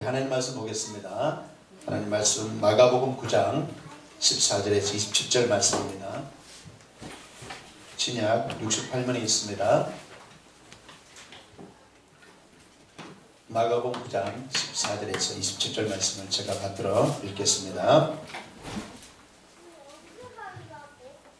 하나님 말씀 보겠습니다. 하나님 말씀 마가복음 9장 14절에서 27절 말씀입니다. 신약 68면에 있습니다. 마가복음 9장 14절에서 27절 말씀을 제가 받들어 읽겠습니다.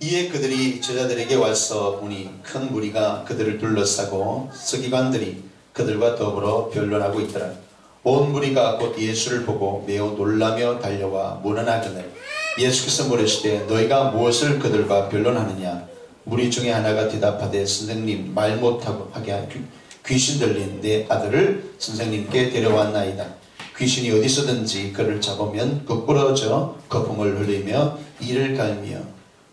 이에 그들이 제자들에게 와서 보니 큰 무리가 그들을 둘러싸고 서기관들이 그들과 더불어 변론하고 있더라. 온 무리가 곧 예수를 보고 매우 놀라며 달려와 문안하거늘 예수께서 물으시되 너희가 무엇을 그들과 변론하느냐. 무리 중에 하나가 대답하되 선생님 말 못하고 하게 귀신 들린 내 아들을 선생님께 데려왔나이다. 귀신이 어디서든지 그를 잡으면 부끄러져 거품을 흘리며 이를 갈며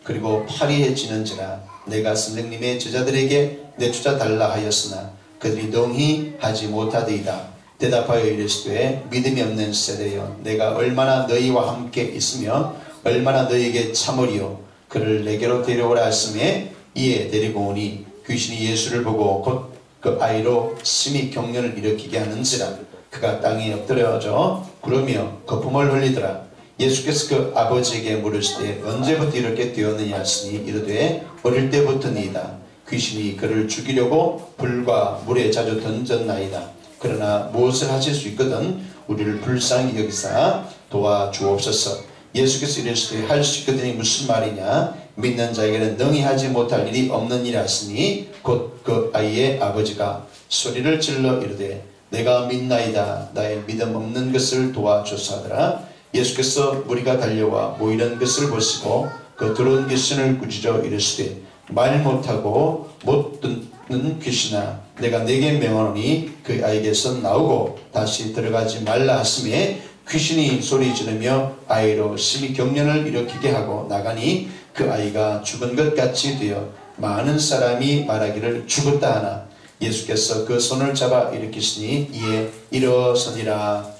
그리고 파리해지는지라. 내가 선생님의 제자들에게 내주자 달라 하였으나 그들이 동의 하지 못하더이다. 대답하여 이르시되 믿음이 없는 세대여 내가 얼마나 너희와 함께 있으며 얼마나 너희에게 참으리요. 그를 내게로 데려오라 하심에 이에 데리고 오니 귀신이 예수를 보고 곧 그 아이로 심히 경련을 일으키게 하는지라. 그가 땅에 엎드려져 구르며 거품을 흘리더라. 예수께서 그 아버지에게 물으시되 언제부터 이렇게 되었느냐 하시니 이르되 어릴 때부터니이다. 귀신이 그를 죽이려고 불과 물에 자주 던졌나이다. 그러나 무엇을 하실 수 있거든 우리를 불쌍히 여기사 도와주옵소서. 예수께서 이르시되 할 수 있거든이 무슨 말이냐. 믿는 자에게는 능히 하지 못할 일이 없는 일 하시니 곧 그 아이의 아버지가 소리를 질러 이르되 내가 믿나이다. 나의 믿음 없는 것을 도와주소서 하더라. 예수께서 무리가 달려와 모이는 것을 보시고 그 들어온 귀신을 꾸짖어 이르시되 말 못하고 못 듣는 귀신아 내가 네게 명하노니 그 아이에게서 나오고 다시 들어가지 말라 하심에 귀신이 소리 지르며 아이로 심히 경련을 일으키게 하고 나가니 그 아이가 죽은 것 같이 되어 많은 사람이 말하기를 죽었다 하나 예수께서 그 손을 잡아 일으키시니 이에 일어서니라.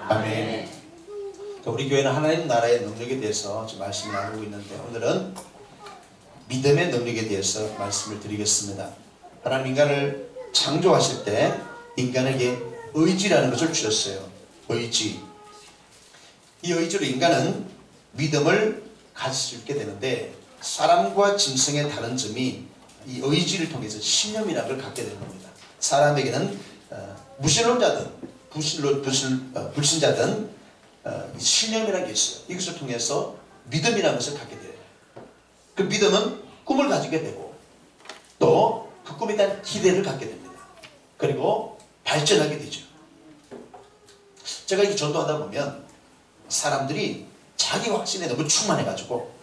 아멘. 우리 교회는 하나님 나라의 능력에 대해서 지금 말씀을 나누고 있는데 오늘은 믿음의 능력에 대해서 말씀을 드리겠습니다. 하나님 인간을 창조하실 때 인간에게 의지라는 것을 주셨어요. 의지. 이 의지로 인간은 믿음을 가질 수 있게 되는데 사람과 짐승의 다른 점이 이 의지를 통해서 신념이라는 걸 갖게 되는 겁니다. 사람에게는 무신론자든 불신자든 신념이라는 게 있어요. 이것을 통해서 믿음이라는 것을 갖게 돼요. 그 믿음은 꿈을 가지게 되고 또 그 꿈에 대한 기대를 갖게 됩니다. 그리고 발전하게 되죠. 제가 이 전도하다 보면 사람들이 자기 확신에 너무 충만해가지고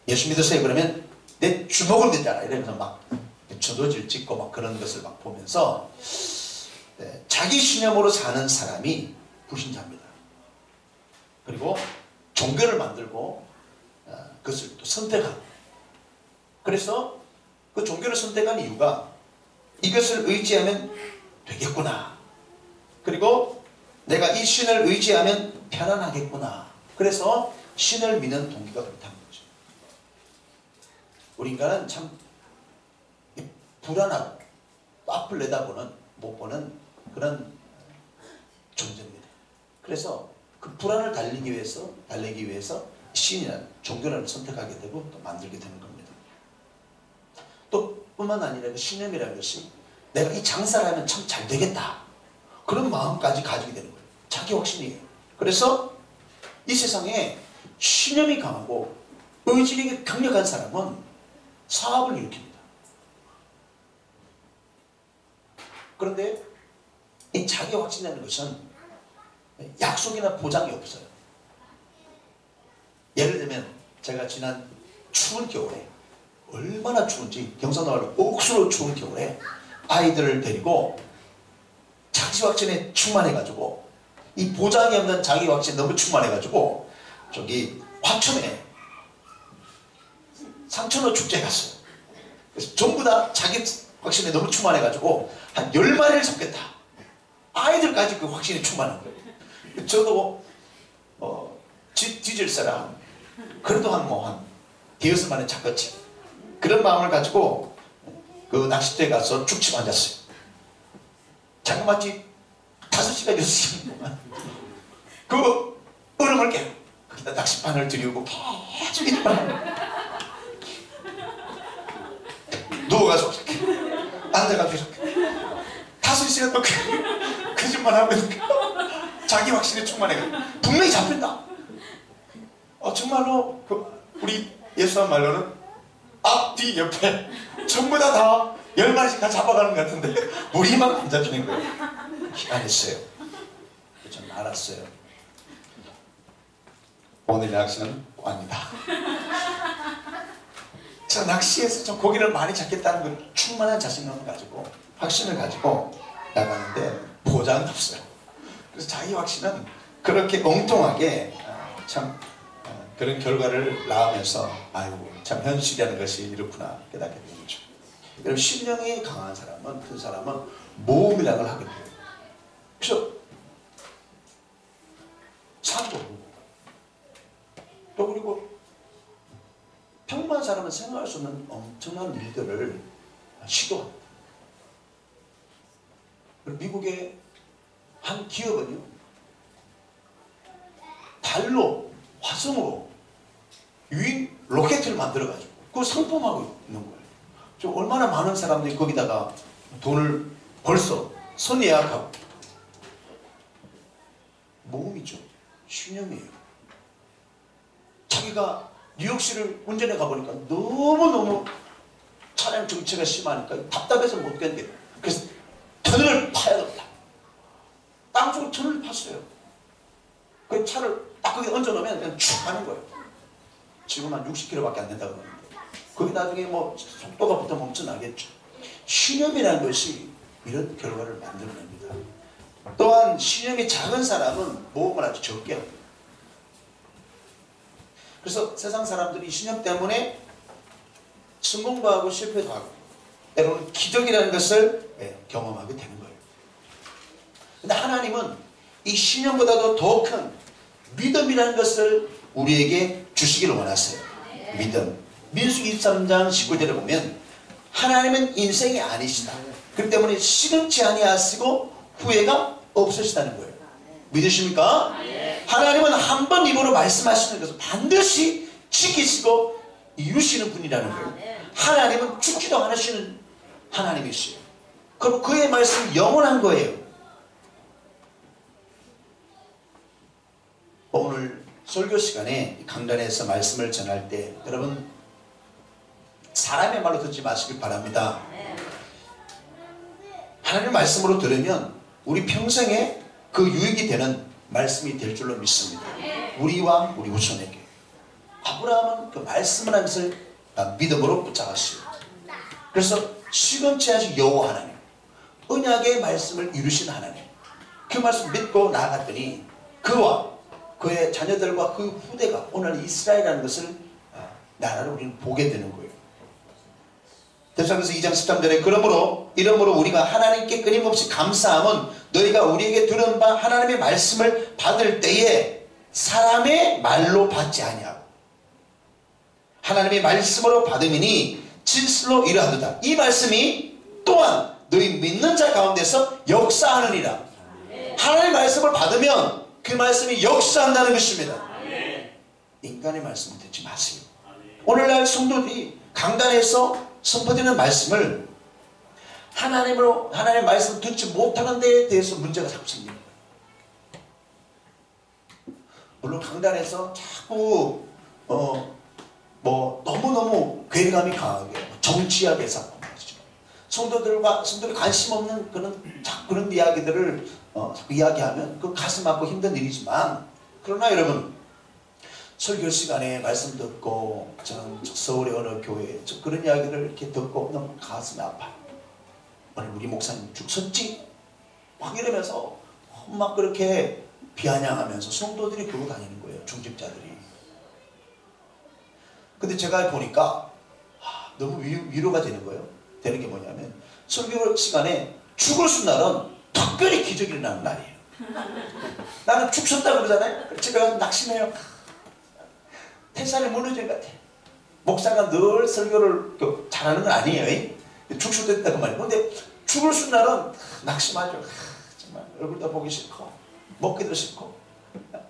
예수 믿으세요 그러면 내 주먹을 댔잖아 이러면서 막 저도질 찍고 막 그런 것을 막 보면서 자기 신념으로 사는 사람이 불신자입니다. 그리고 종교를 만들고 그것을 또 선택하고 그래서 그 종교를 선택한 이유가 이것을 의지하면 되겠구나. 그리고 내가 이 신을 의지하면 편안하겠구나. 그래서 신을 믿는 동기가 그렇다는 거죠. 우리 인간은 참 불안하고 앞을 내다보는 못 보는 그런 존재입니다. 그래서 그 불안을 달리기 위해서 신이라는 종교를 선택하게 되고 또 만들게 되는 겁니다. 또 뿐만 아니라 그 신념이라는 것이 내가 이 장사를 하면 참 잘 되겠다. 그런 마음까지 가지게 되는 거예요. 자기 확신이에요. 그래서 이 세상에 신념이 강하고 의지력이 강력한 사람은 사업을 일으킵니다. 그런데 이 자기 확신이라는 것은 약속이나 보장이 없어요. 예를 들면 제가 지난 추운 겨울에 얼마나 추운지 경상도로 옥수로 추운 겨울에 아이들을 데리고 자기 확신에 충만해가지고 이 보장이 없는 자기 확신에 너무 충만해가지고 저기 화천에 상천어 축제에 갔어요. 그래서 전부 다 자기 확신에 너무 충만해가지고 한 10마리를 잡겠다. 아이들까지 그 확신에 충만한 거예요. 저도 뒤질 사람 그래도 한 대여섯 마리 잡겠지. 그런 마음을 가지고 그 낚싯대에 가서 죽치고 앉았어요. 자그마치 5시간 6시간 동안 그 얼음을 깨고 거기다 낚싯바늘 들이고 계속 이렇게 누워가지고 이렇게 앉아가지고 이렇게 5시간 또 거짓말하고 이렇게 자기 확신에 충만해가지고 분명히 잡힌다. 정말로 우리 예수한 말로는 앞뒤 옆에 전부 다 10마리씩 다 잡아가는 것 같은데 우리만 안 잡히는 거예요. 희한했어요. 저는 알았어요. 오늘 낚시는 아니다. 저 낚시에서 좀 고기를 많이 잡겠다는 건 충만한 자신감을 가지고 확신을 가지고 나가는데 보장은 없어요. 그래서 자기 확신은 그렇게 엉뚱하게 참 그런 결과를 낳으면서 아이고 참 현실이라는 것이 이렇구나 깨닫게 되는 거죠. 여러분 신령이 강한 사람은 그 사람은 모험이라는 걸 하게 돼요. 그래서 산도 오르고 또 그리고 평범한 사람은 생각할 수 없는 엄청난 일들을 시도합니다. 미국의 한 기업은요 달로 화성으로 유인 로켓을 만들어가지고 그걸 상품하고 있는 거예요. 좀 얼마나 많은 사람들이 거기다가 돈을 벌써 선 예약하고 모험이죠. 신념이에요. 자기가 뉴욕시를 운전해 가보니까 너무너무 차량 정체가 심하니까 답답해서 못 견뎌요. 그래서 터널을 파야겠다. 땅속으로 터널을 팠어요. 그 차를 딱 거기 얹어놓으면 그냥 쭉 가는 거예요. 지금 한 60km밖에 안 된다고 그러는데 거기 나중에 뭐 속도가 붙으면 엄청나겠죠. 신념이라는 것이 이런 결과를 만들어냅니다. 또한 신념이 작은 사람은 모험을 아주 적게 합니다. 그래서 세상 사람들이 신념 때문에 성공도 하고 실패도 하고 때로는 기적이라는 것을 경험하게 되는 거예요. 근데 하나님은 이 신념보다도 더 큰 믿음이라는 것을 우리에게 주시기를 원하세요. 믿음. 민수기 23장 19절에 보면 하나님은 인생이 아니시다. 그렇기 때문에 시금치 아니하시고 후회가 없으시다는 거예요. 믿으십니까? 하나님은 한 번 입으로 말씀하시는 것을 반드시 지키시고 이루시는 분이라는 거예요. 하나님은 죽지도 않으시는 하나님이시요. 그럼 그의 말씀이 영원한 거예요. 오늘 설교 시간에 강단에서 말씀을 전할 때 여러분 사람의 말로 듣지 마시길 바랍니다. 하나님의 말씀으로 들으면 우리 평생에 그 유익이 되는 말씀이 될 줄로 믿습니다. 우리와 우리 후손에게. 아브라함은 그 말씀을 한 것을 믿음으로 붙잡았어요. 그래서 시금치 하신 여호와 하나님, 언약의 말씀을 이루신 하나님, 그 말씀 믿고 나아갔더니 그와 그의 자녀들과 그 후대가 오늘 이스라엘이라는 것을 나라를 우리는 보게 되는 거예요. 대사에서 2장 13절에 그러므로 이러므로 우리가 하나님께 끊임없이 감사함은 너희가 우리에게 들은 바 하나님의 말씀을 받을 때에 사람의 말로 받지 아니하고 하나님의 말씀으로 받음이니 진실로 이러하도다. 이 말씀이 또한 너희 믿는 자 가운데서 역사하느니라. 하나님의 말씀을 받으면 그 말씀이 역사한다는 것입니다. 인간의 말씀을 듣지 마세요. 오늘날 성도들이 강단에서 선포되는 말씀을 하나님의 말씀을 듣지 못하는 데에 대해서 문제가 자꾸 생깁니다. 물론 강단에서 자꾸 너무너무 괴리감이 강하게 정치학에 자꾸 성도들이 관심 없는 그런 이야기들을 자꾸 이야기하면 그 가슴 아프고 힘든 일이지만, 그러나 여러분 설교 시간에 말씀 듣고 저는 서울의 어느 교회 그런 이야기를 이렇게 듣고 너무 가슴이 아파요. 오늘 우리 목사님 죽었지? 막 이러면서 막 그렇게 비아냥하면서 성도들이 그러고 다니는 거예요. 중직자들이. 근데 제가 보니까 너무 위로가 되는 거예요. 되는 게 뭐냐면 설교 시간에 죽을 날은 특별히 기적이 일어나는 날이에요. 나는 죽었다 그러잖아요. 제가 낙심해요. 태산이 무너진 것 같아. 목사가 늘 설교를 잘하는 건 아니에요. 죽었다 그 말이에요. 근데 죽을 날은 낙심하죠. 정말 얼굴도 보기 싫고 먹기도 싫고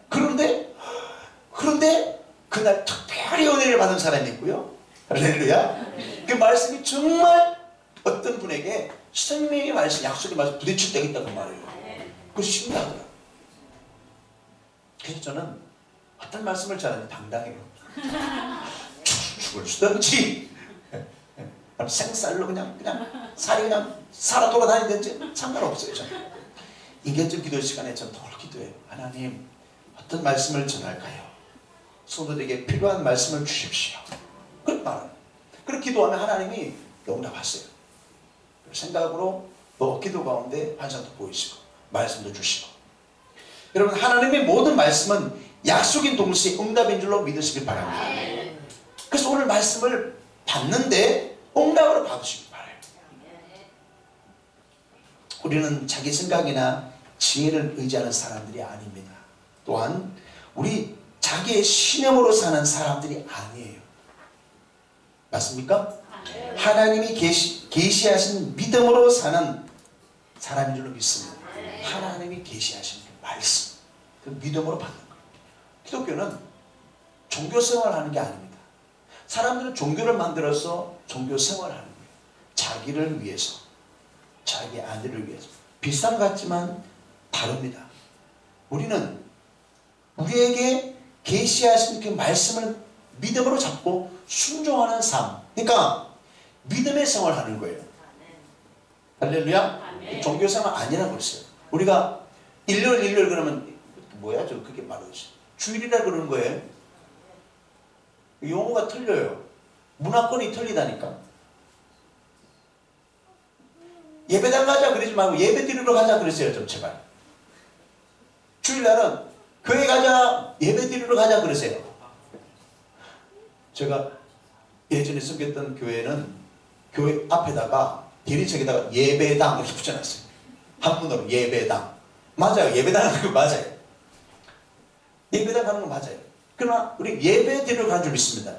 그런데 그날 특별히 은혜를 받은 사람이 있고요. 할렐루야. 그 말씀이 정말 어떤 분에게 생명의 말씀, 약속의 말씀 부딪힐 때가 있다는 말이에요. 그것이 신기하더라고요. 그래서 저는 어떤 말씀을 잘하는지 당당해요. 죽을 수든지 생쌀로 그냥 살이 그냥 살아 돌아다니든지 상관없어요. 저는 인간적 기도 시간에 저는 늘 기도해요. 하나님, 어떤 말씀을 전할까요? 성도들에게 필요한 말씀을 주십시오. 그렇게 말합니다. 그렇게 기도하면 하나님이 응답하세요. 생각으로 기도 가운데 환상도 보이시고 말씀도 주시고. 여러분, 하나님의 모든 말씀은 약속인 동시에 응답인 줄로 믿으시길 바랍니다. 그래서 오늘 말씀을 받는데 응답으로 받으시길 바라요. 우리는 자기 생각이나 지혜를 의지하는 사람들이 아닙니다. 또한 우리 자기의 신념으로 사는 사람들이 아니에요. 맞습니까? 하나님이 계시하신 믿음으로 사는 사람인 줄로 믿습니다. 하나님이 계시하신 말씀, 그 믿음으로 받는 거예요. 기독교는 종교 생활하는 게 아닙니다. 사람들은 종교를 만들어서 종교 생활하는 거예요. 자기를 위해서, 자기 아내를 위해서. 비슷한 것 같지만 다릅니다. 우리는 우리에게 계시하신 그 말씀을 믿음으로 잡고 순종하는 삶. 그러니까 믿음의 생활을 하는 거예요. 할렐루야. 종교 생활 아니라고 그랬어요. 우리가 일요일 그러면 뭐야? 저 그게 말하지. 주일이라 그러는 거예요. 용어가 틀려요. 문화권이 틀리다니까. 예배당 가자 그러지 말고 예배 드리러 가자 그랬어요. 좀 제발. 주일날은 교회 가자, 예배 드리러 가자 그러세요. 제가 예전에 섬겼던 교회는 교회 앞에다가 대리석에다가 예배당 이렇게 붙여놨어요. 한문으로 예배당. 맞아요. 예배당 가는 거 맞아요. 예배당 가는 거 맞아요. 그러나 우리 예배 드리러 가는 줄 믿습니다.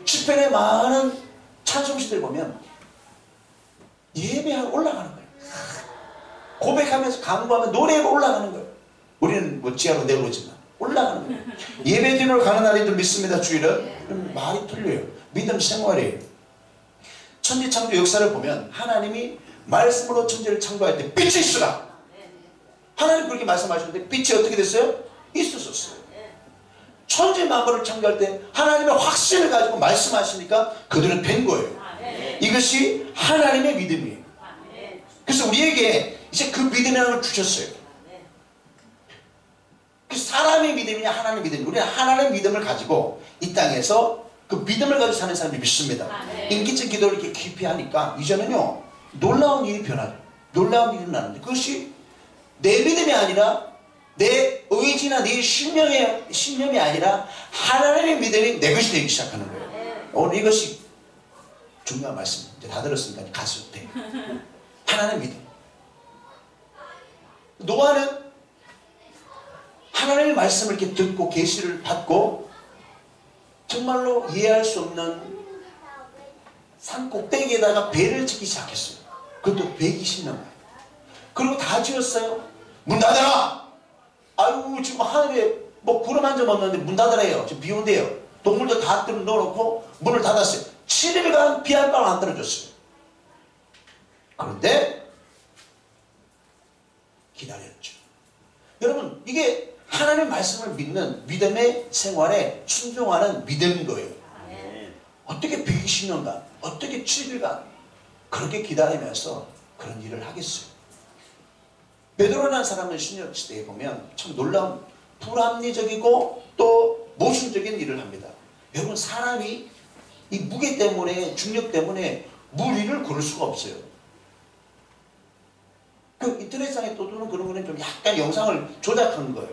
시편에 많은 찬송시들 보면 예배하러 올라가는 거예요. 고백하면서 간구하면 노래가 올라가는 거예요. 우리는 뭐 지하로 내려오지만 올라가는 거예요. 예배 드리러 가는 날인 줄 믿습니다. 주일은. 말이 틀려요. 믿음 생활이에요. 천지창조 역사를 보면 하나님이 말씀으로 천지를 창조할 때 빛이 있으라. 하나님 그렇게 말씀하셨는데 빛이 어떻게 됐어요? 있었어요. 천지 만물을 창조할 때 하나님의 확신을 가지고 말씀하시니까 그들은 된 거예요. 이것이 하나님의 믿음이에요. 그래서 우리에게 이제 그 믿음이라는 걸 주셨어요. 그 사람의 믿음이냐 하나님의 믿음이냐. 우리는 하나님의 믿음을 가지고 이 땅에서 그 믿음을 가지고 사는 사람이 믿습니다. 인기적 기도를 이렇게 깊이 하니까 이제는요 놀라운 일이 변하죠. 놀라운 일이 나는데 그것이 내 믿음이 아니라 내 의지나 내 신념이 아니라 하나님의 믿음이 내 것이 되기 시작하는 거예요. 오늘 이것이 중요한 말씀. 이제 다 들었으니까 가서 돼. 하나님의 믿음. 노아는 하나님의 말씀을 이렇게 듣고 계시를 받고 정말로 이해할 수 없는 산 꼭대기에다가 배를 짓기 시작했어요. 그것도 120년. 그리고 다 지었어요. 문 닫아라! 아유, 지금 하늘에 뭐 구름 한 점 없는데 문 닫아라요. 지금 비 온대요. 동물들 다 넣어놓고 문을 닫았어요. 7일간 비 한 방 안 떨어졌어요. 그런데 기다렸죠. 여러분, 이게 하나님의 말씀을 믿는 믿음의 생활에 순종하는 믿음인 거예요. 어떻게 120년간, 어떻게 7일간 그렇게 기다리면서 그런 일을 하겠어요. 베드로라는 사람은 신약시대에 보면 참 놀라운 불합리적이고 또 모순적인 일을 합니다. 여러분, 사람이 이 무게 때문에, 중력 때문에 물 위를 걸을 수가 없어요. 그 인터넷상에 떠도는 그런 거는 좀 약간 영상을 조작한 거예요.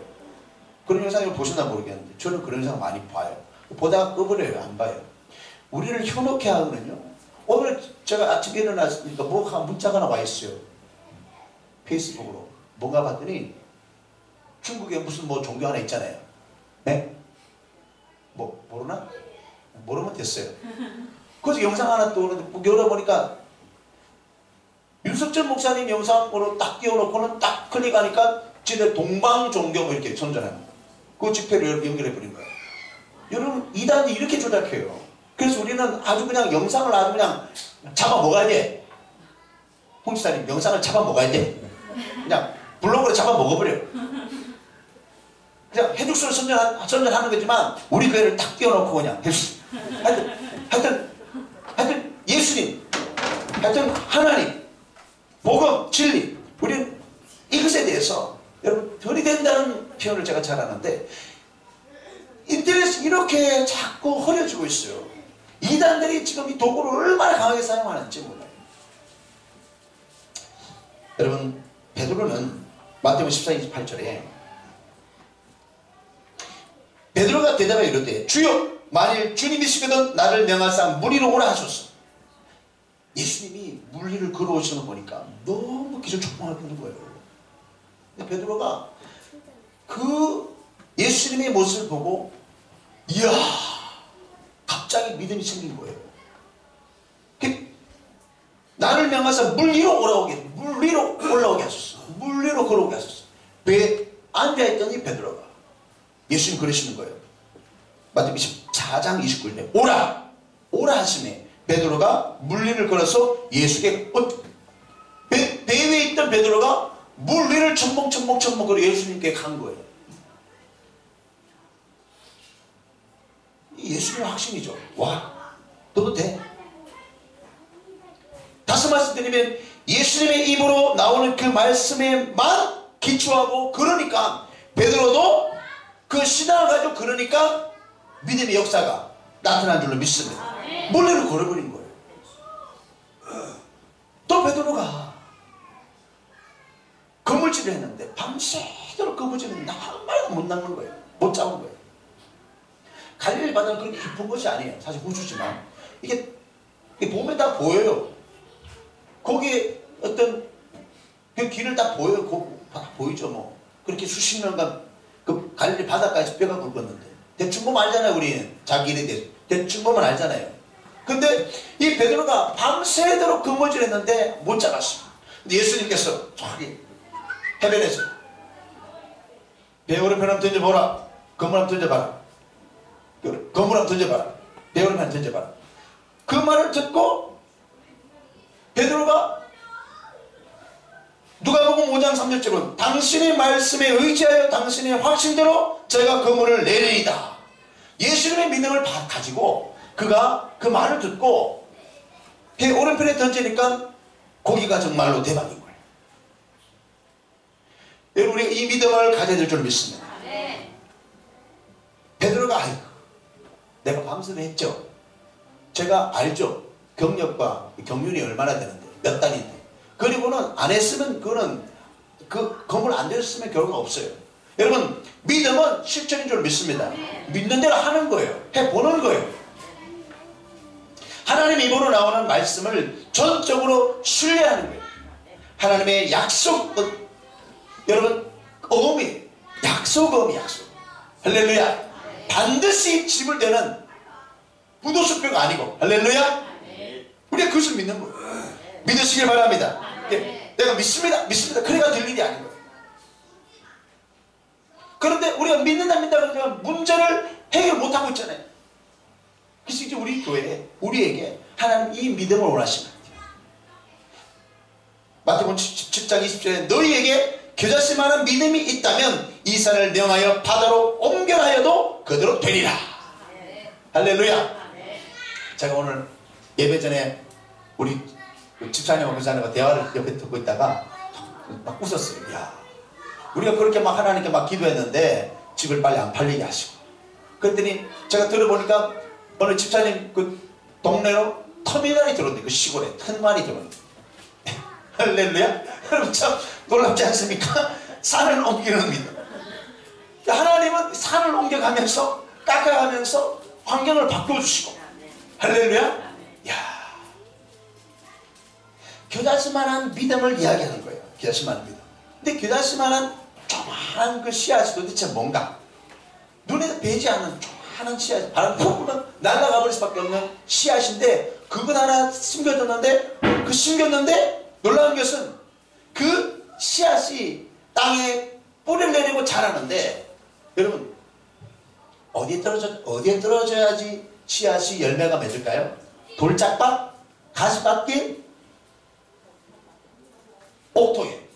그런 영상을 보셨나 모르겠는데 저는 그런 영상 많이 봐요. 보다가 꺼버려요. 안 봐요. 우리를 현혹해 하거든요. 오늘 제가 아침에 일어났으니까 뭐가 문자가 나와 있어요. 페이스북으로. 뭔가 봤더니 중국에 무슨 뭐 종교 하나 있잖아요. 네? 뭐 모르나? 모르면 됐어요. 그래서 영상 하나 떠오르는데 열어보니까 윤석철 목사님 영상으로 딱 띄워놓고는 딱 클릭하니까 지네 동방 종교 뭐 이렇게 선전합니다. 그 집회를 연결해 버린 거예요. 여러분, 이단이 이렇게 조작해요. 그래서 우리는 아주 그냥 영상을 아주 그냥 잡아먹어야 돼. 홍지사님, 영상을 잡아먹어야 돼. 그냥 블로그로 잡아먹어버려. 그냥 해죽수를 선전하는 거지만 우리 교회를 딱 띄워놓고 그냥 해죽수. 하여튼 예수님, 하여튼 하나님, 복음, 진리, 우리는 이것에 대해서 여러분 들이댄다는 표현을 제가 잘 하는데 인터넷이 이렇게 자꾸 흐려지고 있어요. 이단들이 지금 이 도구를 얼마나 강하게 사용하는지 몰라요. 여러분, 베드로는 마태복음 14장 28절에 베드로가 대답하여 이르되 주여, 만일 주님이시거든 나를 명하사 무리로 오라 하소서. 예수님이 물리를 걸어오시는 거 보니까 너무 기절촉망을 보는 거예요. 근데 베드로가 그 예수님의 모습을 보고 이야, 갑자기 믿음이 생긴 거예요. 나를 명하사 물 위로 올라오게 하소서. 물 위로 걸어오게 하소서. 배에 앉아있더니 베드로가 예수님 그러시는 거예요. 마태복음 24장 29절에 오라 하시네. 베드로가 물 위를 걸어서 예수께 배 위에 있던 베드로가 물 위를 첨벙 걸어 예수님께 간 거예요. 예수님의 확신이죠. 와, 너도 돼. 다시 말씀드리면 예수님의 입으로 나오는 그 말씀에만 기초하고 그러니까 베드로도 그 신앙을 가지고 그러니까 믿음의 역사가 나타난 줄로 믿습니다. 물레를 걸어버린 거예요. 또 베드로가 그물질을 했는데 밤새도록 그물질은 한 마리도 못 낚는 거예요. 못 잡은 거예요. 갈릴리 바다는 그렇게 깊은 것이 아니에요. 사실 호수지만 이게 보면 다 보여요. 거기에 어떤 그 길을 다 보여요. 다 보이죠. 뭐 그렇게 수십 년간 그 갈릴리 바다까지 뼈가 굵었는데 대충 보면 알잖아요. 우리는 자기 일에 대해서 대충 보면 알잖아요. 근데 이 베드로가 밤새도록 그물질 했는데 못 잡았어요. 근데 예수님께서 저기 해변에서 배 오른편 한번 던져보라. 그물 한번 던져봐라. 그물 한번 던져봐라. 배 오른편 한번 던져봐라. 그 말을 듣고 베드로가 누가복음 5장 3절로 당신의 말씀에 의지하여 당신의 확신대로 제가 그물을 내리이다. 예수님의 믿음을 가지고 그가 그 말을 듣고 배 오른편에 던지니까 고기가 정말로 대박인 거예요. 여러분, 우리가 이 믿음을 가져야 될 줄 믿습니다. 베드로가 아이고 내가 밤새도 했죠. 제가 알죠. 경력과 경륜이 얼마나 되는데 몇 달인데 그리고는 안 했으면 그거는 그 건물 안 됐으면 결과가 없어요. 여러분, 믿음은 실천인 줄 믿습니다. 믿는 대로 하는 거예요. 해보는 거예요. 하나님의 입으로 나오는 말씀을 전적으로 신뢰하는 거예요. 하나님의 약속, 여러분, 약속. 할렐루야. 반드시 집을 대는 부도수표가 아니고, 할렐루야. 우리가 그것을 믿는 거예요. 믿으시길 바랍니다. 내가 믿습니다. 그래가 될 일이 아닌 거예요. 그런데 우리가 믿는다 그러면 문제를 해결 못하고 있잖아요. 그래서 이제 우리 교회에 우리에게 하나님 이 믿음을 원하시는 거예요. 마태복음 17장 20절에 너희에게 겨자씨만한 믿음이 있다면 이 산을 명하여 바다로 옮겨하여도 그대로 되리라. 할렐루야. 제가 오늘 예배 전에 우리 집사님과 교사님과 대화를 옆에 듣고 있다가 막 웃었어요. 야, 우리가 그렇게 막 하나님께 막 기도했는데 집을 빨리 안 팔리게 하시고, 그랬더니 제가 들어보니까 어느 집사님 그 동네로 터미널이 들어온대. 그 시골에 터미널이 들어온대. 할렐루야. 여러분 참 놀랍지 않습니까? 산을 옮기는 믿음. 하나님은 산을 옮겨가면서 깎아가면서 환경을 바꿔주시고, 할렐루야. 야, 겨자씨만한 믿음을 이야기하는 거예요. 겨자씨만한 믿음. 근데 겨자씨만한 조그마한 그 씨앗이 도대체 뭔가? 눈에 뵈지 않는 조그마한 씨앗, 바람 푹 불면 날아가 버릴 수밖에 없는 씨앗인데 그것 하나 숨겨졌는데, 놀라운 것은 그 씨앗이 땅에 뿌리를 내리고 자라는데, 여러분 어디에 떨어져야지 씨앗이 열매가 맺을까요? 돌짝밭? 가시밭길? 옥토에.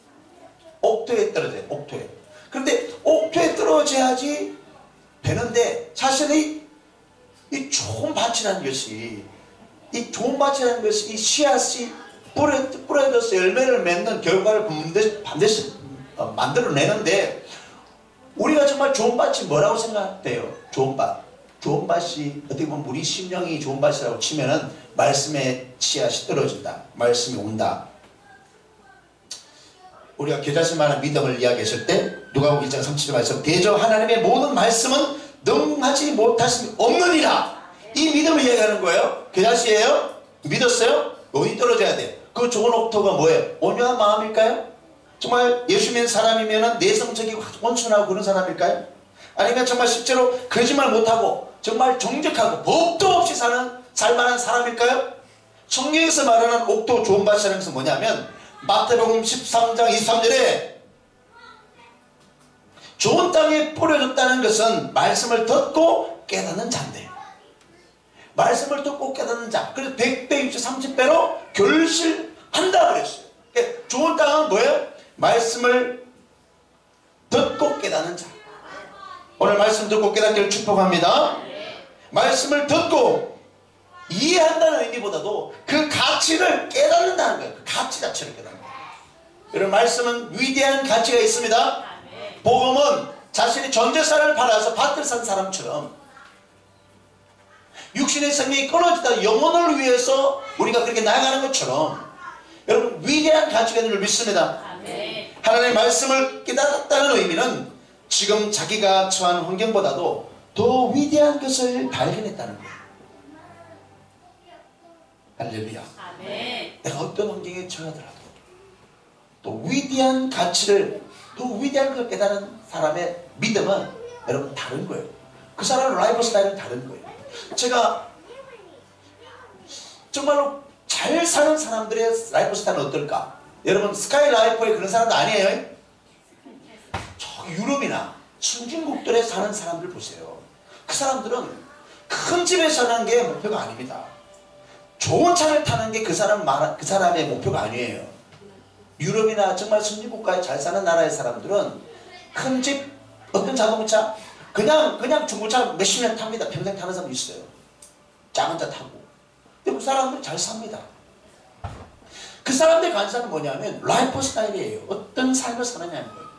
옥토에 떨어져요. 옥토에. 그런데 옥토에 떨어져야지 되는데 사실 이 좋은 밭이라는 것이 이 씨앗이 뿌려져서 열매를 맺는 결과를 반드시 만들어내는데 우리가 정말 좋은 밭이 뭐라고 생각돼요? 좋은 밭. 좋은 밭이 어떻게 보면 우리 심령이 좋은 밭이라고 치면은 말씀의 씨앗이 떨어진다. 말씀이 온다. 우리가 겨자씨만한 믿음을 이야기했을 때 누가복음 1장 37절에서 대저 하나님의 모든 말씀은 능하지 못하심이 없느니라. 이 믿음을 이야기하는 거예요. 겨자씨예요? 믿었어요? 어디 떨어져야 돼? 그 좋은 옥토가 뭐예요? 온유한 마음일까요? 정말 예수 믿는 사람이면 내성적이고 온순하고 그런 사람일까요? 아니면 정말 실제로 거짓말 못하고 정말 정직하고 법도 없이 살만한 사람일까요? 성경에서 말하는 옥토 좋은 밭이라는 것은 뭐냐면 마태복음 13장 23절에 좋은 땅에 뿌려졌다는 것은 말씀을 듣고 깨닫는 자인데 말씀을 듣고 깨닫는 자. 그래서 100배, 60배, 30배로 결실한다 그랬어요. 그러니까 좋은 땅은 뭐예요? 말씀을 듣고 깨닫는 자. 오늘 말씀 듣고 깨닫기를 축복합니다. 말씀을 듣고 이해한다는 의미보다도 그 가치를 깨닫는다는 거예요. 그 가치 자체를 깨닫는 거예요. 여러분 말씀은 위대한 가치가 있습니다. 복음은 자신이 전재산을 팔아서 밭을 산 사람처럼 육신의 생명이 끊어지다 영혼을 위해서 우리가 그렇게 나아가는 것처럼 여러분 위대한 가치가 있는 줄 믿습니다. 하나님의 말씀을 깨닫았다는 의미는 지금 자기가 처한 환경보다도 더 위대한 것을 발견했다는 거예요. 할렐루야. 내가 어떤 환경에 처하더라도 또 위대한 가치를 더 위대한 걸 깨달은 사람의 믿음은 여러분 다른 거예요. 그 사람의 라이프 스타일은 다른 거예요. 제가 정말로 잘 사는 사람들의 라이프 스타일은 어떨까? 여러분 스카이 라이프에 그런 사람도 아니에요. 저 유럽이나 선진국들에 사는 사람들 보세요. 그 사람들은 큰 집에 사는 게 목표가 아닙니다. 좋은 차를 타는 게 그 사람의 목표가 아니에요. 유럽이나 정말 선진국가에 잘 사는 나라의 사람들은 큰 집, 어떤 자동차 그냥 중고차 몇십 년 탑니다. 평생 타는 사람도 있어요. 작은 차 타고. 근데 그 사람들은 잘 삽니다. 그 사람들의 관심은 뭐냐면 라이프 스타일이에요. 어떤 삶을 사느냐는 거예요.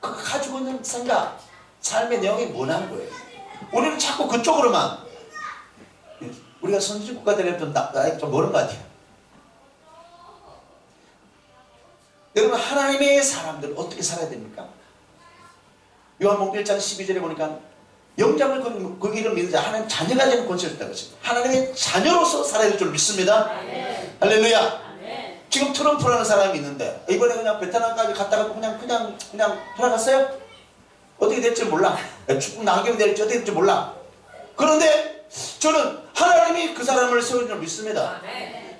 그 가지고 있는 생각, 삶의 내용이 뭐냐는 거예요. 우리는 자꾸 그쪽으로만 우리가 선진국가들에 좀 모르는 것 같아요. 여러분 하나님의 사람들 어떻게 살아야 됩니까? 요한복음 1장 12절에 보니까 영장을 거기를 믿는 자 하나님 자녀가 되는 권세를 있다고 했습니다. 하나님의 자녀로서 살아야 될 줄 믿습니다. 할렐루야. 지금 트럼프라는 사람이 있는데 이번에 그냥 베트남까지 갔다가 그냥 돌아갔어요. 어떻게 될지 몰라. 축구 나경이 될지 어떻게 될지 몰라. 그런데 저는 하나님이 그 사람을 세운 줄 믿습니다.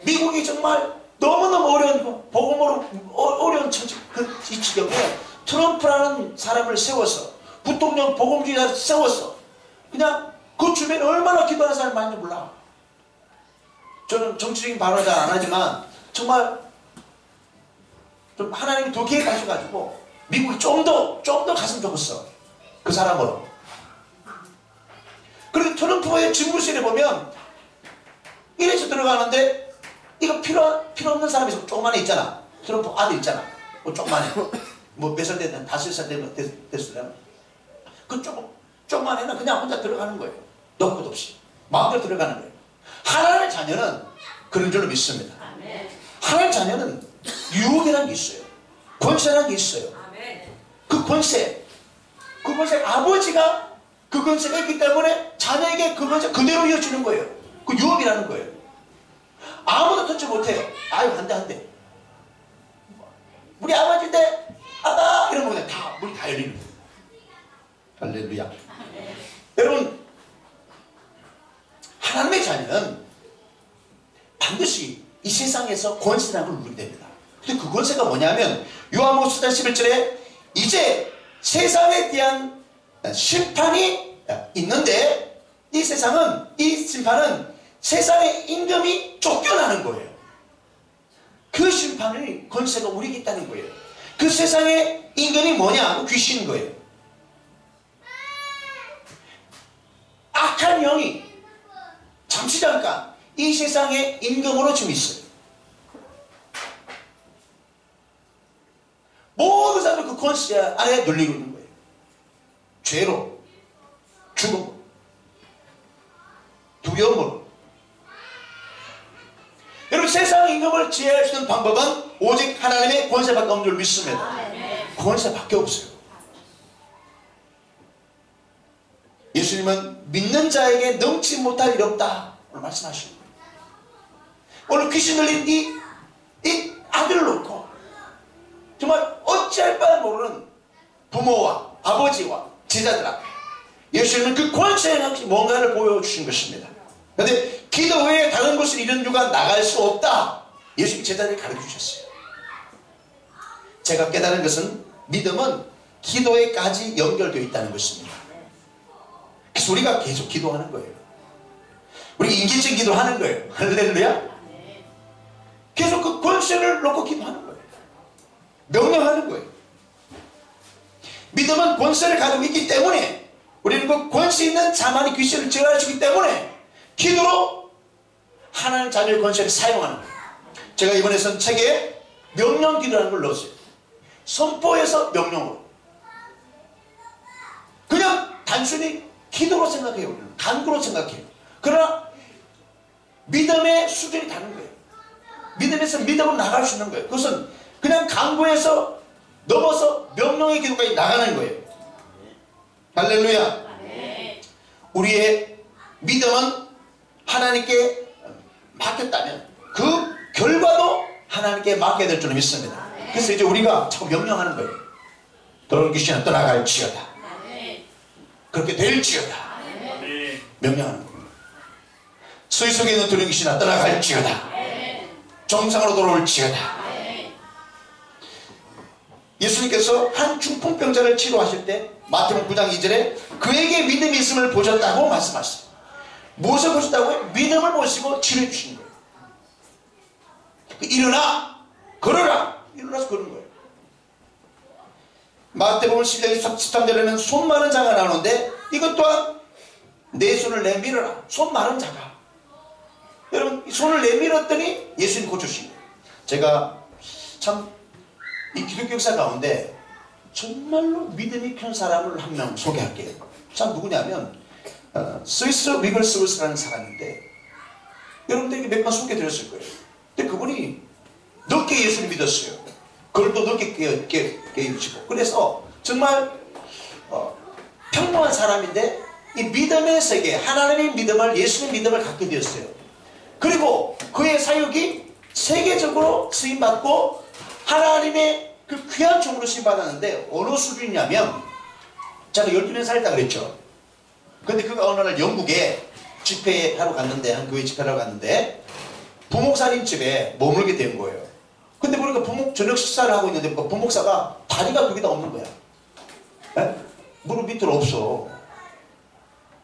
미국이 정말 너무너무 어려운 복음으로 어려운 이 지경에 트럼프라는 사람을 세워서 부통령 복음주의자를 세워서 그냥 그 주변에 얼마나 기도하는 사람이 많은지 몰라. 저는 정치적인 발언을 잘 안 하지만 정말 좀 하나님이 더 계획하셔가지고 미국이 좀 더 갔으면 좋겠어. 그 사람으로. 그리고 트럼프의 집무실에 보면 이래서 들어가는데 이거 필요 없는 사람이 조그만해 있잖아. 트럼프 아들 있잖아. 뭐 조그만해. 뭐 몇 살 됐든 5살 됐으면 그 조그만해는 그냥 혼자 들어가는 거예요. 너것 없이. 마음대로 들어가는 거예요. 하나님의 자녀는 그런 줄로 믿습니다. 하나님의 자녀는 유혹이라는 게 있어요. 권세라는 게 있어요. 그 권세 아버지가 그 권세가 있기 때문에 자녀에게 그 권세 그대로 이어주는 거예요. 그 유혹이라는 거예요. 아무도 듣지 못해요. 아유 한대 우리 아버지인데 아다 이러면 그냥 다 문이 다 열리는 거예요. 할렐루야. 여러분 하나님의 자녀는 반드시 이 세상에서 권세라는 걸 누리게 됩니다. 근데 그 권세가 뭐냐면 요한복음 4장 11절에 이제 세상에 대한 심판이 있는데 이 세상은, 이 심판은 세상의 임금이 쫓겨나는 거예요. 그 심판의 권세가 우리에게 있다는 거예요. 그 세상의 임금이 뭐냐? 귀신인 거예요. 악한 영이 잠시 잠깐 이 세상의 임금으로 지금 있어요. 모든 사람들 그 권세 아래 눌리고 있는 거예요. 죄로, 죽음으로, 두려움으로. 여러분, 세상 임금을 지혜할 수 있는 방법은 오직 하나님의 권세밖에 없는 줄 믿습니다. 권세밖에 없어요. 예수님은 믿는 자에게 넘지 못할 일이 없다 오늘 말씀하시는 거예요. 오늘 귀신 들린 이 아들을 놓고 정말 어찌할 바를 모르는 부모와 아버지와 제자들 앞에 예수님은 그 권세에 뭔가를 보여주신 것입니다. 그런데 기도 외에 다른 곳을 이런 이유가 나갈 수 없다. 예수님이 제자들에게 가르쳐주셨어요. 제가 깨달은 것은 믿음은 기도에까지 연결되어 있다는 것입니다. 그래서 우리가 계속 기도하는 거예요. 우리 인기증 기도하는 거예요. 할렐루야. 계속 그 권세를 놓고 기도하는 거예요. 명령하는 거예요. 믿음은 권세를 가지고 있기 때문에 우리는 그 권세 있는 자만이 귀신을 제어해주기 때문에 기도로 하나님 자녀의 권세를 사용하는 거예요. 제가 이번에 쓴 책에 명령 기도라는 걸 넣었어요. 선포에서 명령으로. 그냥 단순히 기도로 생각해요. 우리는 간구로 생각해요. 그러나 믿음의 수준이 다른 거예요. 믿음에서 믿음으로 나갈 수 있는 거예요. 그것은 그냥 간구에서 넘어서 명령의 기도까지 나가는 거예요. 할렐루야. 우리의 믿음은 하나님께 맡겼다면 그 결과도 하나님께 맡겨야 될 줄 믿습니다. 그래서 이제 우리가 자꾸 명령하는 거예요. 더러운 귀신은 떠나갈지어다. 그렇게 될지어다. 명령하는 거예요. 수희 속에 있는 더러운 귀신은 떠나갈지어다. 정상으로 돌아올지어다. 예수님께서 한 중풍병자를 치료하실 때 마태복음 9장 2절에 그에게 믿음이 있음을 보셨다고 말씀하셨어요. 무엇을 보셨다고요? 믿음을 보시고 치료해 주신 거예요. 일어나! 걸어라! 일어나서 걸은 거예요. 마태복음 11장 13절에는 손 마른 자가 나오는데 이것 또한 내 손을 내밀어라. 손 마른 자가. 여러분, 손을 내밀었더니 예수님 고쳐주신 거예요. 제가 참 이 기독교 역사 가운데 정말로 믿음이 큰 사람을 한 명 소개할게요. 참 누구냐면 스위스 위글스우스라는 사람인데 여러분들에게 몇 번 소개해드렸을 거예요. 근데 그분이 늦게 예수를 믿었어요. 그걸 또 늦게 깨우치고 그래서 정말 평범한 사람인데 이 믿음의 세계, 하나님의 믿음을, 예수님의 믿음을 갖게 되었어요. 그리고 그의 사역이 세계적으로 쓰임받고 하나님의 그 귀한 종으로 쓰임받았는데 어느 수준이냐면 제가 12년 살다 그랬죠. 근데 그가 어느 날 영국에 집회하러 갔는데, 한 교회 집회하러 갔는데 부목사님 집에 머물게 된 거예요. 근데 보니까 저녁 식사를 하고 있는데 부목사가 다리가 두 개 다 없는 거야. 에? 무릎 밑으로 없어.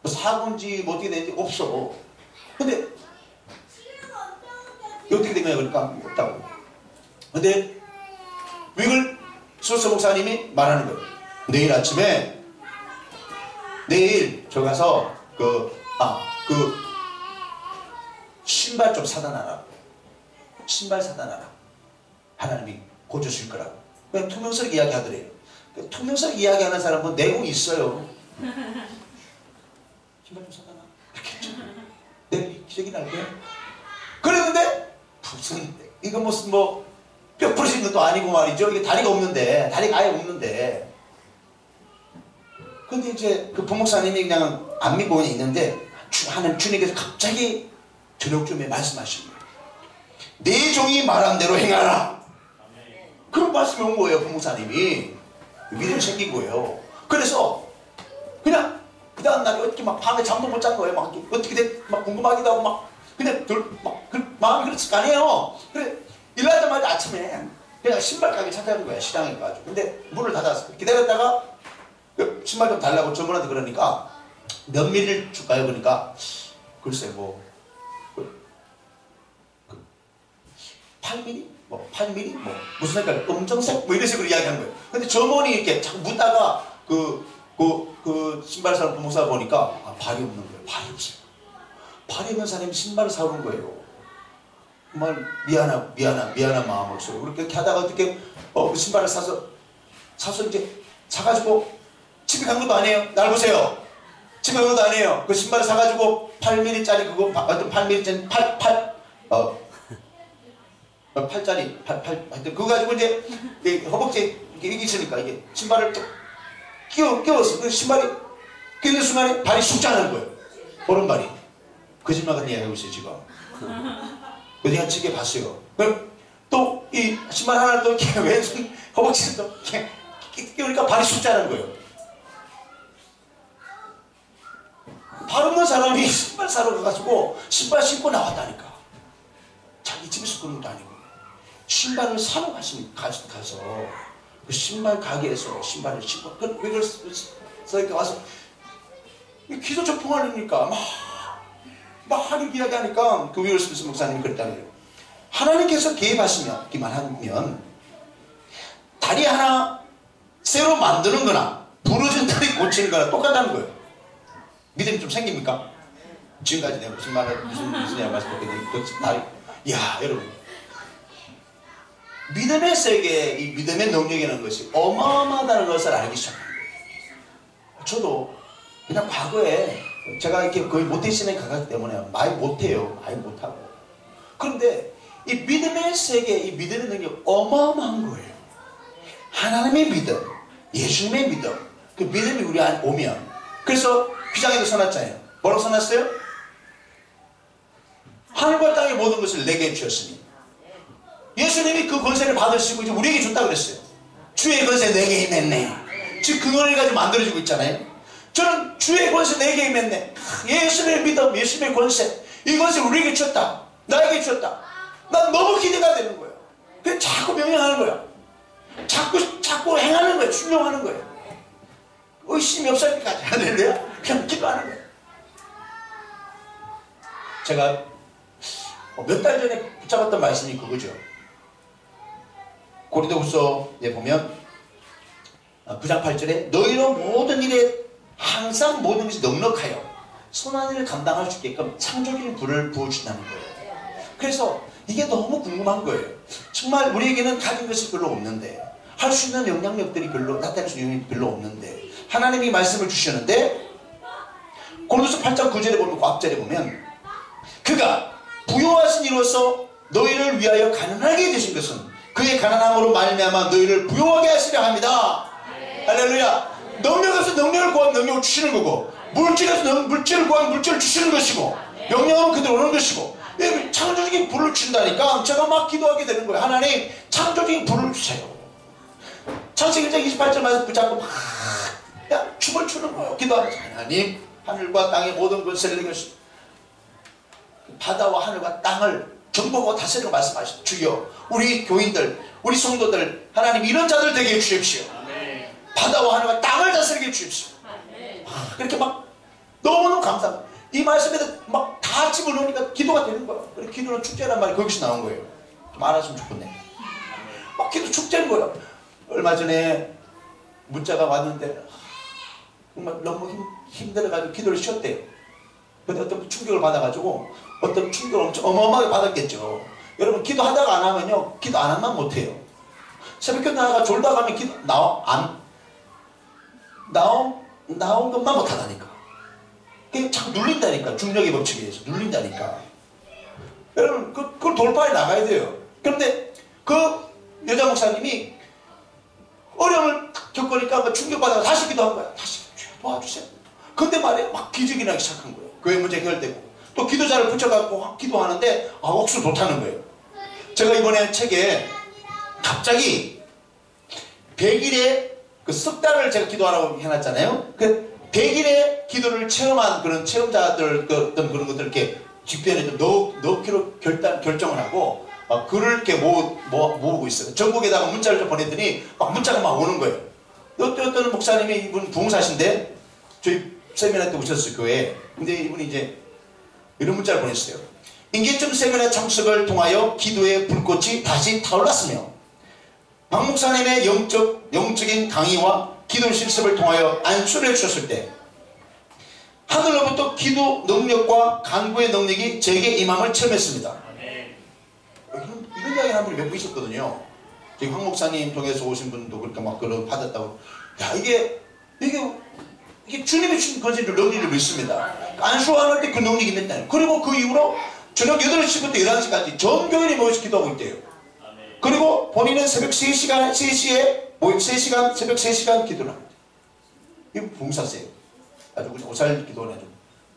뭐 사고인지 뭐 어떻게 되는지 없어. 근데 어떻게 된 거야? 그러니까 없다고. 근데 위글 스우스 목사님이 말하는 거예요. 내일 아침에 내일 저 가서 신발 좀 사다 놔라. 신발 사다 놔라. 하나님이 고쳐줄 거라고. 그냥 투명스럽게 이야기하더래요. 투명스럽게 이야기하는 사람은 내공이 있어요. 신발 좀 사다 놔. 이렇게 했죠. 내일 기적이 날 거야. 그랬는데 무슨 이거 무슨 뼈 부러진 것도 아니고 말이죠. 이게 다리가 없는데, 다리가 아예 없는데. 근데 이제 그 부목사님이 그냥 안 믿고 그냥 있는데 하나님 주님께서 갑자기 저녁쯤에 말씀하신 거예요. 내 종이 말한 대로 행하라. 그런 말씀이 온 거예요. 부목사님이. 믿음이 생긴 거예요. 그래서 그냥 그 다음 날에 어떻게 막 밤에 잠도 못 잔 거예요. 막 어떻게 돼? 막 궁금하기도 하고 막 근데 마음이 그렇지 거 아니에요. 그래 일하자마자 아침에 그냥 신발 가게 찾아가는 거야. 시장에 가지고. 근데 문을 닫았어. 기다렸다가 신발 좀 달라고 전문한테 그러니까 몇 미리를 줄까요? 그러니까 글쎄 뭐 8mm? 뭐 8mm? 뭐 무슨 색깔? 검정색? 뭐 이런 식으로 이야기하는 거예요. 근데 점원이 이렇게 자꾸 묻다가 그 신발 사는 부모사 보니까 발이 없는 거예요. 발이 없어요. 발이 없는 사람이 신발을 사오는 거예요. 정말 미안한 마음으로 그렇게 하다가 어떻게 그 신발을 사서 이제 사가지고 집에 간 것도 아니에요. 날 보세요. 집에 간 것도 아니에요. 그 신발을 사가지고 8mm짜리 그거 어떤 8mm짜리 8짜리 하여튼 그거 가지고 이제 허벅지에 이게 있으니까 이게 신발을 또 끼웠어. 그 신발이 끼는 순간에 발이 쑥 자는 거예요. 오른발이. 거짓말 같은 이야기 하고 있어요 지금. 어디가 집에 봤어요. 또 이 신발 하나 또 이렇게 왼손 허벅지에 또 이렇게 끼우니까 발이 쑥 자는 거예요. 발 없는 사람이 신발 사러 가가지고 신발 신고 나왔다니까. 자기 집에서 그런 것도 아니고 신발을 사러 가서 그 신발 가게에서 신발을 신고 왜 그래서 이렇게 와서 기도 접통하려니까 막 하길 이야기하니까 그 윌 스미스 목사님이 그랬다는 거예요. 하나님께서 개입하시기만 하면 다리 하나 새로 만드는 거나 부러진 다리 고치는 거나 똑같다는 거예요. 믿음이 좀 생깁니까? 지금까지 내가 무슨 이야기 말씀드렸더니 다리 야 여러분 믿음의 세계 이 믿음의 능력이라는 것이 어마어마하다는 것을 알기 시작합니다. 저도 그냥 과거에 제가 이렇게 거의 모태신앙에 가기 때문에 많이 못해요. 많이 못하고. 그런데 이 믿음의 세계, 이 믿음의 능력이 어마어마한 거예요. 하나님의 믿음, 예수님의 믿음, 그 믿음이 우리 안에 오면 그래서 귀장에도 써놨잖아요. 뭐라고 써놨어요? 하늘과 땅의 모든 것을 내게 주셨으니 예수님이 그 권세를 받으시고 이제 우리에게 줬다고 그랬어요. 주의 권세 내게 임했네. 지금 그 노래를 가지고 만들어지고 있잖아요. 저는 주의 권세 내게 임했네. 예수님의 믿음, 예수님의 권세, 이 권세를 우리에게 줬다. 나에게 줬다. 난 너무 기대가 되는 거예요. 그래서 자꾸 명령하는 거야. 자꾸 행하는 거예요. 순종하는 거예요. 의심이 없을 때까지 할렐루야. 그냥 기도하는 거예요. 제가 몇 달 전에 붙잡았던 말씀이 그거죠. 고린도후서에 보면 9장 8절에 너희로 모든 일에 항상 모든 것이 넉넉하여 선한 일을 감당할 수 있게끔 창조적인 불을 부어준다는 거예요. 그래서 이게 너무 궁금한 거예요. 정말 우리에게는 가진 것이 별로 없는데 할 수 있는 영향력들이 별로 나타낼 수 있는 별로 없는데 하나님이 말씀을 주셨는데 고린도서 8장 9절에 보면 그 앞절에 보면 그가 부요하신 이로써 너희를 위하여 가난하게 되신 것은 그의 가난함으로 말미암아 너희를 부요하게 하시려 합니다. 할렐루야. 능력에서 능력을 구하면 능력을 주시는 거고 물질에서 물질을 구하면 물질을 주시는 것이고 영향은 그대로 오는 것이고 창조적인 불을 주신다니까 제가 막 기도하게 되는 거예요. 하나님 창조적인 불을 주세요. 창세기 1장 28절 말씀 붙잡고 막 춤을 추는 거예요. 기도하면서 하나님 하늘과 땅의 모든 것을 내게 바다와 하늘과 땅을 정복하고 다스리고 말씀하시죠. 주여 우리 교인들 우리 성도들 하나님 이런 자들 되게 해주십시오. 바다와 하늘과 땅을 다스리게 해주십시오. 그렇게 막 너무너무 감사합니다. 이 말씀에다 막 다 집어넣으니까 기도가 되는 거예요. 그래서 기도는 축제란 말이 거기서 나온 거예요. 좀 알았으면 좋겠네. 막 기도 축제인 거예요. 얼마 전에 문자가 왔는데 정말 너무 힘들어가지고 기도를 쉬었대요. 근데 어떤 충격을 받아가지고 어떤 충격을 엄청 어마어마하게 받았겠죠. 여러분 기도하다가 안 하면요 기도 안 하면 못해요. 새벽에 나가 졸다 가면 기도 나온 것만 못하다니까. 그게 자꾸 눌린다니까. 중력의 법칙에 의해서 눌린다니까. 여러분 그걸 돌파해 나가야 돼요. 그런데 그 여자 목사님이 어려움을 겪으니까 충격받아서 다시 기도한 거야. 다시 도와주세요. 근데 말이야 막 기적이 나기 시작한 거예요. 교회 문제 해결되고 또 기도자를 붙여갖고 기도하는데 억수 못하는 거예요. 제가 이번에 책에 갑자기 100일의 그 석 달을 제가 기도하라고 해놨잖아요. 그 100일의 기도를 체험한 그런 체험자들 어떤 그런 것들 이렇게 직변에 좀 넣기로 결정을 하고 글을 이렇게 모으고 있어요. 전국에다가 문자를 좀 보냈더니 막 문자가 막 오는 거예요. 어떤 목사님이 이분 부흥사신데 저희 세미나 때 오셨어요, 교회에. 근데 이분이 이제 이런 문자를 보냈어요. 인계점 세미나 참석을 통하여 기도의 불꽃이 다시 타올랐으며 박 목사님의 영적인 강의와 기도 실습을 통하여 안수를 해주셨을 때 하늘로부터 기도 능력과 간구의 능력이 제게 임함을 체험했습니다. 이런 이야기 한 분이 몇 분 있었거든요. 저희 황 목사님 통해서 오신 분도 그렇게 막 그런 받았다고. 야, 이게 주님이 주신 건설을 능력을 믿습니다. 안수하는 때 그 능력이 있다는. 그리고 그 이후로 저녁 8시부터 11시까지 전 교인이 모여서 기도하고 있대요. 그리고 본인은 새벽 3시간, 새벽 3시간 기도를 합니다. 이거 봉사세요. 아주 오살 기도는 아주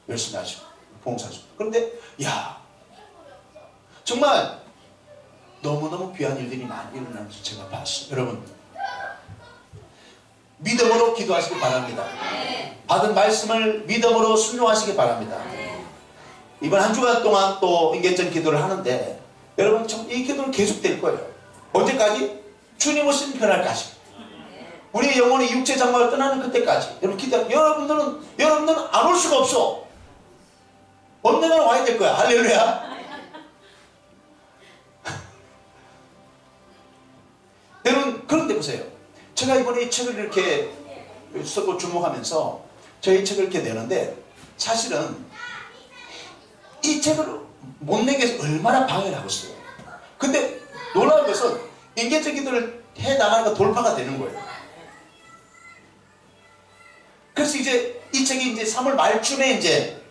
열심히 하시고, 봉사죠. 그런데, 야, 정말 너무너무 귀한 일들이 많이 일어나면서 제가 봤어요. 여러분, 믿음으로 기도하시기 바랍니다. 받은 말씀을 믿음으로 순종하시기 바랍니다. 이번 한 주간 동안 또 인계점 기도를 하는데 여러분 참 이 기도는 계속될 거예요. 언제까지? 주님 오신 그날까지. 우리의 영혼이 육체 장막을 떠나는 그때까지. 여러분 기도. 여러분들은 안 올 수가 없어. 언젠가 와야 될 거야. 할렐루야. 여러분 그런데 보세요. 제가 이번에 이 책을 이렇게 쓰고 주목하면서 저희 책을 이렇게 내는데 사실은 이 책을 못 내기 위해서 얼마나 방해를 하고 있어요. 근데 놀라운 것은 인계적 기도를 해 나가니까 돌파가 되는 거예요. 그래서 이제 이 책이 이제 3월 말쯤에 이제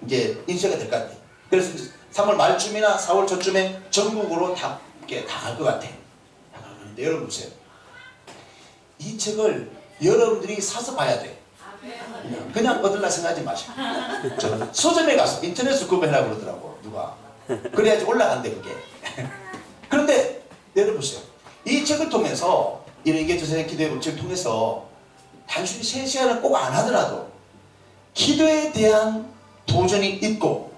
인쇄가 될 것 같아요. 그래서 3월 말쯤이나 4월 초쯤에 전국으로 다 갈 것 같아요. 그런데 여러분 보세요. 이 책을 여러분들이 사서 봐야 돼. 그냥 얻으려 생각하지 마시고. 서점에 가서 인터넷으로 구매하라고 그러더라고, 누가. 그래야지 올라간대, 그게. 그런데, 여러분 보세요. 이 책을 통해서, 이런 인계조선의 기도의 법칙을 통해서, 단순히 3시간을 꼭 안 하더라도, 기도에 대한 도전이 있고,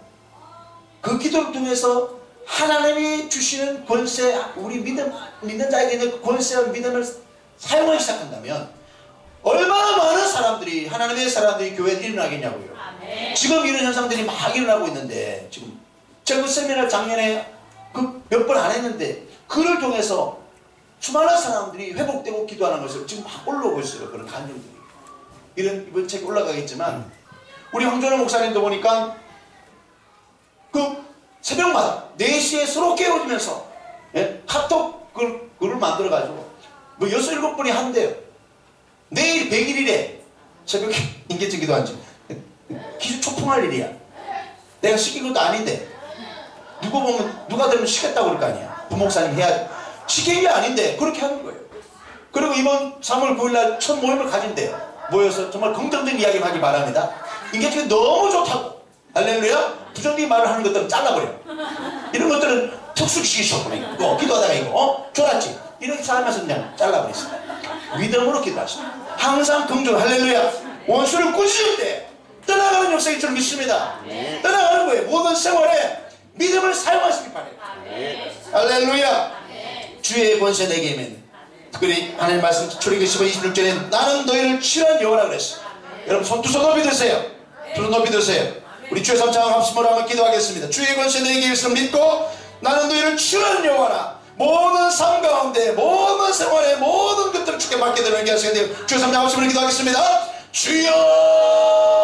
그 기도를 통해서 하나님이 주시는 권세, 우리 믿는 자에게 있는 권세와 믿음을 사용하기 시작한다면, 얼마나 많은 사람들이, 하나님의 사람들이 교회에 일어나겠냐고요. 지금 이런 현상들이 막 일어나고 있는데, 지금 제가 그 세미나를 작년에 그 몇 번 안 했는데, 그를 통해서 수많은 사람들이 회복되고 기도하는 것을 지금 막 올라오고 있어요. 그런 간증들이. 이번 책이 올라가겠지만, 우리 황준호 목사님도 보니까 그 새벽마다 4시에 서로 깨워주면서 카톡 글을 만들어가지고 뭐 6, 7분이 한대요. 내일 100일이래. 새벽에 인계적 기도한지. 기주 초풍할 일이야. 내가 시킨 것도 아닌데. 누가 되면 시켰다고 그럴 거 아니야. 부목사님 해야지. 시킨 게 아닌데 그렇게 하는 거예요. 그리고 이번 3월 9일날 첫 모임을 가진대요. 모여서 정말 긍정적인 이야기를 하기 바랍니다. 인계적이 너무 좋다고. 할렐루야. 부정적인 말을 하는 것들은 잘라버려. 이런 것들은 특수기시켰구나. 이거 기도하다가 이거 졸았지. 이런 사람에서 그냥 잘라버렸어요. 믿음으로 기도하시오. 항상 긍정. 할렐루야. 원수를 꾸짖을 때 떠나가는 역사일 줄 믿습니다. 떠나가는 거예요. 모든 생활에 믿음을 사용하시기 바랍니다. 할렐루야. 주의 권세 내게 임했네. 특별히 하나님 말씀 출애굽기 15장 26절에 나는 너희를 치료한 여호와라 그랬어요. 여러분 두 손 높이 드세요. 두 손 높이 드세요. 우리 주의 삼창 합심으로 한번 기도하겠습니다. 주의 권세 내게 있음을 믿고 나는 너희를 치료한 여호와라. 모든 삶 가운데 모든 생활에 모든 것들을 주께 맡게 되는 게 하시게 돼요. 주의 삼창 합심으로 기도하겠습니다. 주여